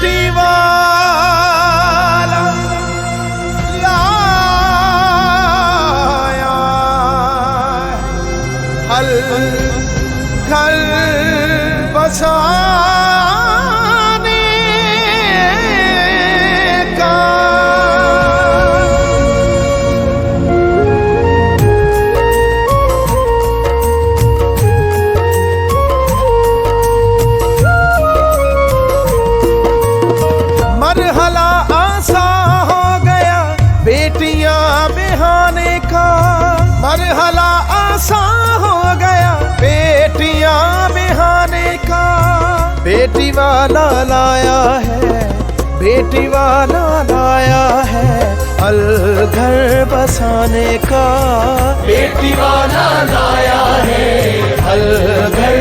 बेटी वाला लाया हल घर बसाने का। मरहला आसा हो गया बेटियां बिहाने का। मरहला आसा हो गया बेटियां बिहाने का। बेटी वाला लाया है, बेटी वाला लाया है अल घर बसाने का। बेटी वाला लाया है अल घर